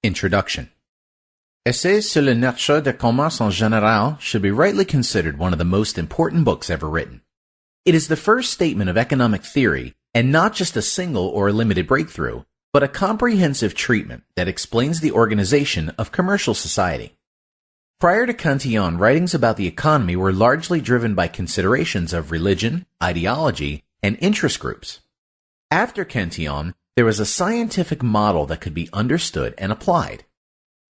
Introduction. Essais sur le nature du commerce en général should be rightly considered one of the most important books ever written. It is the first statement of economic theory, and not just a single or limited breakthrough, but a comprehensive treatment that explains the organization of commercial society. Prior to Cantillon, writings about the economy were largely driven by considerations of religion, ideology, and interest groups. After Cantillon, there was a scientific model that could be understood and applied.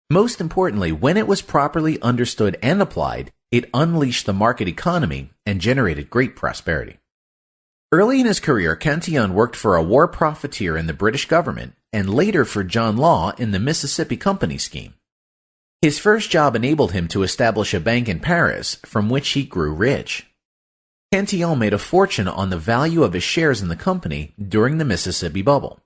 Most importantly, when it was properly understood and applied, it unleashed the market economy and generated great prosperity. Early in his career, Cantillon worked for a war profiteer in the British government and later for John Law in the Mississippi Company scheme. His first job enabled him to establish a bank in Paris from which he grew rich. Cantillon made a fortune on the value of his shares in the company during the Mississippi bubble.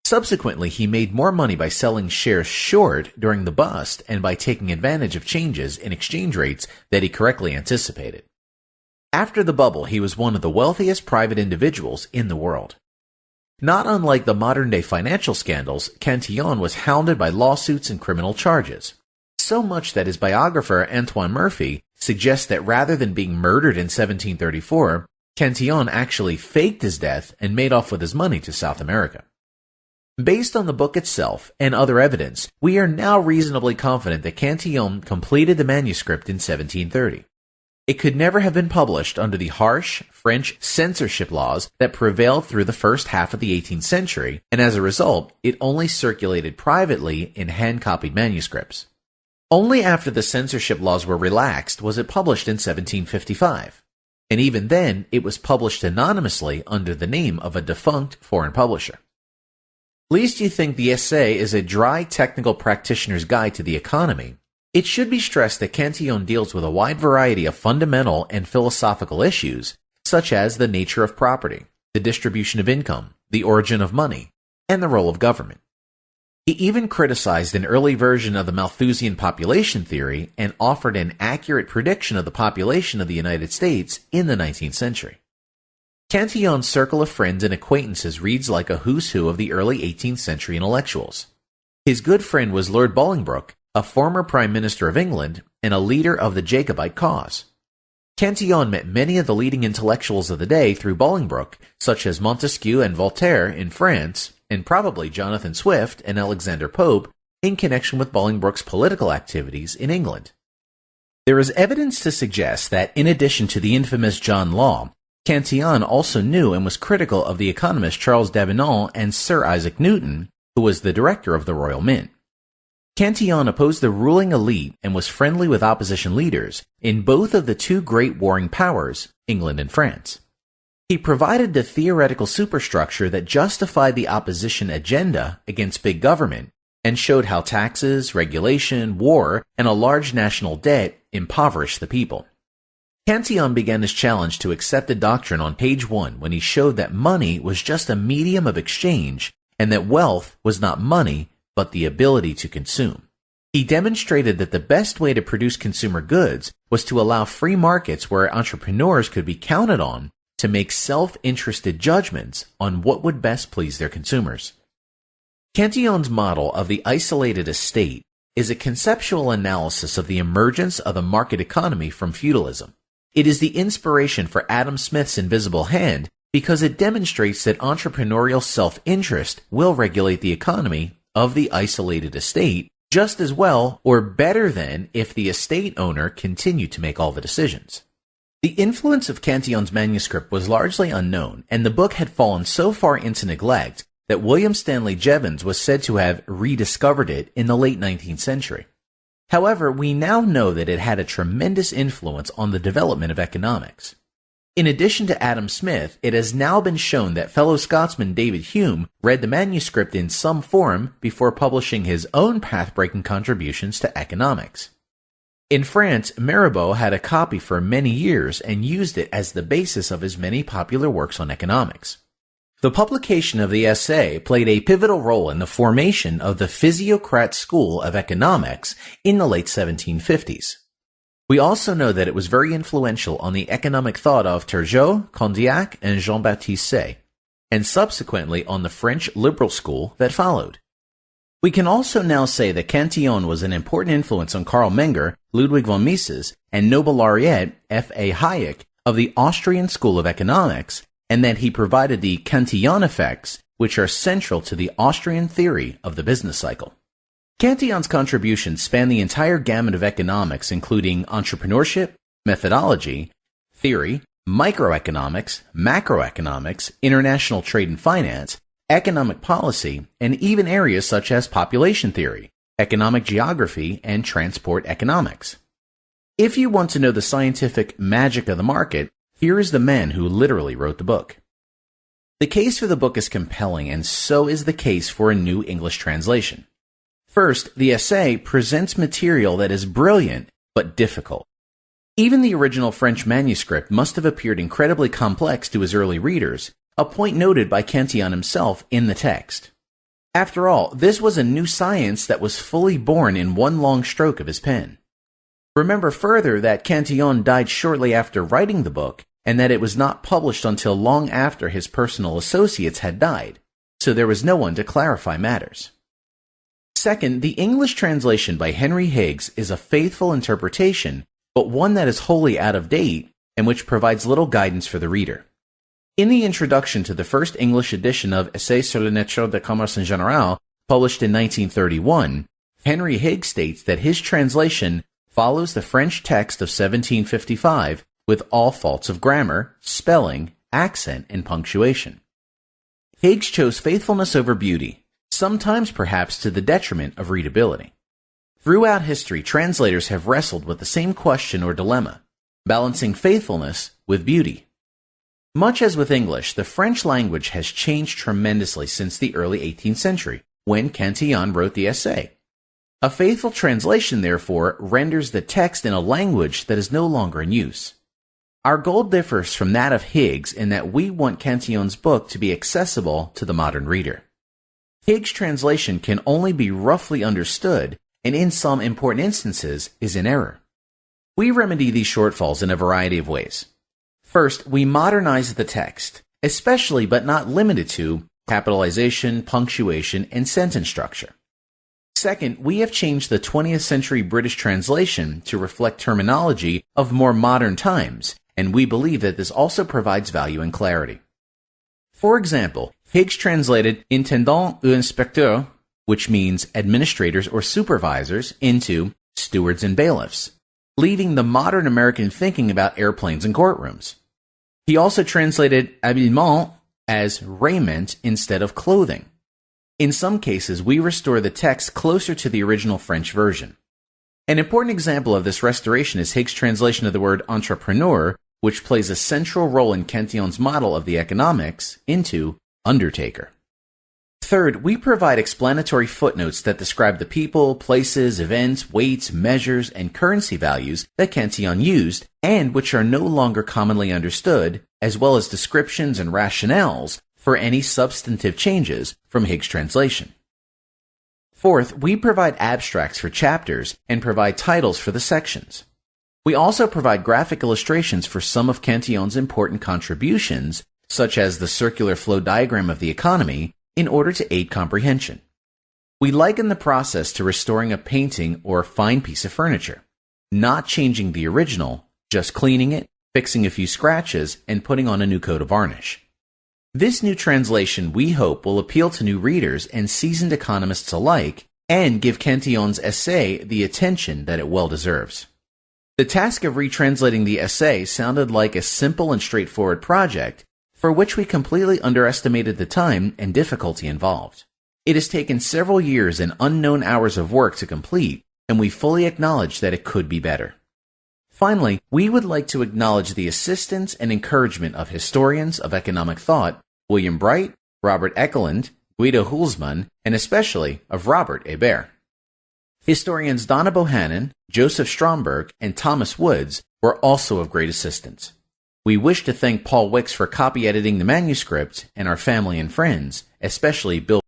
Subsequently, he made more money by selling shares short during the bust and by taking advantage of changes in exchange rates that he correctly anticipated. After the bubble, he was one of the wealthiest private individuals in the world. Not unlike the modern-day financial scandals, Cantillon was hounded by lawsuits and criminal charges, so much that his biographer Antoine Murphy suggests that rather than being murdered in 1734, Cantillon actually faked his death and made off with his money to South America. Based on the book itself and other evidence, we are now reasonably confident that Cantillon completed the manuscript in 1730. It could never have been published under the harsh French censorship laws that prevailed through the first half of the 18th century, and as a result, it only circulated privately in hand-copied manuscripts. Only after the censorship laws were relaxed was it published in 1755, and even then it was published anonymously under the name of a defunct foreign publisher. Lest you think the essay is a dry technical practitioner's guide to the economy, it should be stressed that Cantillon deals with a wide variety of fundamental and philosophical issues, such as the nature of property, the distribution of income, the origin of money, and the role of government. He even criticized an early version of the Malthusian population theory and offered an accurate prediction of the population of the United States in the 19th century. Cantillon's circle of friends and acquaintances reads like a who's who of the early 18th century intellectuals. His good friend was Lord Bolingbroke, a former Prime Minister of England and a leader of the Jacobite cause. Cantillon met many of the leading intellectuals of the day through Bolingbroke, such as Montesquieu and Voltaire in France, and probably Jonathan Swift and Alexander Pope in connection with Bolingbroke's political activities in England. There is evidence to suggest that in addition to the infamous John Law, Cantillon also knew and was critical of the economists Charles Davenant and Sir Isaac Newton, who was the director of the Royal Mint. Cantillon opposed the ruling elite and was friendly with opposition leaders in both of the two great warring powers, England and France. He provided the theoretical superstructure that justified the opposition agenda against big government and showed how taxes, regulation, war, and a large national debt impoverished the people. Cantillon began his challenge to accept the doctrine on page 1 when he showed that money was just a medium of exchange and that wealth was not money but the ability to consume. He demonstrated that the best way to produce consumer goods was to allow free markets where entrepreneurs could be counted on to make self-interested judgments on what would best please their consumers. Cantillon's model of the isolated estate is a conceptual analysis of the emergence of the market economy from feudalism. It is the inspiration for Adam Smith's Invisible Hand because it demonstrates that entrepreneurial self-interest will regulate the economy of the isolated estate just as well or better than if the estate owner continued to make all the decisions. The influence of Cantillon's manuscript was largely unknown, and the book had fallen so far into neglect that William Stanley Jevons was said to have rediscovered it in the late 19th century. However, we now know that it had a tremendous influence on the development of economics. In addition to Adam Smith, it has now been shown that fellow Scotsman David Hume read the manuscript in some form before publishing his own path-breaking contributions to economics. In France, Mirabeau had a copy for many years and used it as the basis of his many popular works on economics. The publication of the essay played a pivotal role in the formation of the physiocrat school of economics in the late 1750s. We also know that it was very influential on the economic thought of Turgot, Condillac, and Jean-Baptiste Say, and subsequently on the French liberal school that followed. We can also now say that Cantillon was an important influence on Karl Menger, Ludwig von Mises, and Nobel laureate F.A. Hayek of the Austrian School of Economics, and that he provided the Cantillon effects, which are central to the Austrian theory of the business cycle. Cantillon's contributions span the entire gamut of economics, including entrepreneurship, methodology, theory, microeconomics, macroeconomics, international trade and finance, economic policy, and even areas such as population theory, economic geography, and transport economics. If you want to know the scientific magic of the market, here is the man who literally wrote the book. The case for the book is compelling, and so is the case for a new English translation. First, the essay presents material that is brilliant but difficult. Even the original French manuscript must have appeared incredibly complex to his early readers, a point noted by Cantillon himself in the text. After all, this was a new science that was fully born in one long stroke of his pen. Remember further that Cantillon died shortly after writing the book, and that it was not published until long after his personal associates had died, so there was no one to clarify matters. Second, the English translation by Henry Higgs is a faithful interpretation, but one that is wholly out of date and which provides little guidance for the reader. In the introduction to the first English edition of Essai sur la nature du commerce en général, published in 1931, Henry Higgs states that his translation follows the French text of 1755 with all faults of grammar, spelling, accent, and punctuation. Higgs chose faithfulness over beauty, sometimes perhaps to the detriment of readability. Throughout history, translators have wrestled with the same question or dilemma, balancing faithfulness with beauty. Much as with English, the French language has changed tremendously since the early 18th century, when Cantillon wrote the essay. A faithful translation, therefore, renders the text in a language that is no longer in use. Our goal differs from that of Higgs in that we want Cantillon's book to be accessible to the modern reader. Higgs' translation can only be roughly understood, and in some important instances is in error. We remedy these shortfalls in a variety of ways. First, we modernize the text, especially but not limited to capitalization, punctuation, and sentence structure. Second, we have changed the 20th century British translation to reflect terminology of more modern times, and we believe that this also provides value and clarity. For example, Higgs translated intendant ou inspecteur, which means administrators or supervisors, into stewards and bailiffs, leaving the modern American thinking about airplanes and courtrooms. He also translated habillement as raiment instead of clothing. In some cases, we restore the text closer to the original French version. An important example of this restoration is Higgs' translation of the word entrepreneur, which plays a central role in Cantillon's model of the economics, into undertaker. Third, we provide explanatory footnotes that describe the people, places, events, weights, measures, and currency values that Cantillon used and which are no longer commonly understood, as well as descriptions and rationales for any substantive changes from Higgs' translation. Fourth, we provide abstracts for chapters and provide titles for the sections. We also provide graphic illustrations for some of Cantillon's important contributions, such as the circular flow diagram of the economy, in order to aid comprehension. We liken the process to restoring a painting or fine piece of furniture, not changing the original, just cleaning it, fixing a few scratches, and putting on a new coat of varnish. This new translation, we hope, will appeal to new readers and seasoned economists alike, and give Cantillon's essay the attention that it well deserves. The task of retranslating the essay sounded like a simple and straightforward project, for which we completely underestimated the time and difficulty involved. It has taken several years and unknown hours of work to complete, and we fully acknowledge that it could be better. Finally, we would like to acknowledge the assistance and encouragement of historians of economic thought, William Bright, Robert Ekelund, Guido Hulsmann, and especially of Robert Hebert. Historians Donna Bohannon, Joseph Stromberg, and Thomas Woods were also of great assistance. We wish to thank Paul Wicks for copy editing the manuscript and our family and friends, especially Bill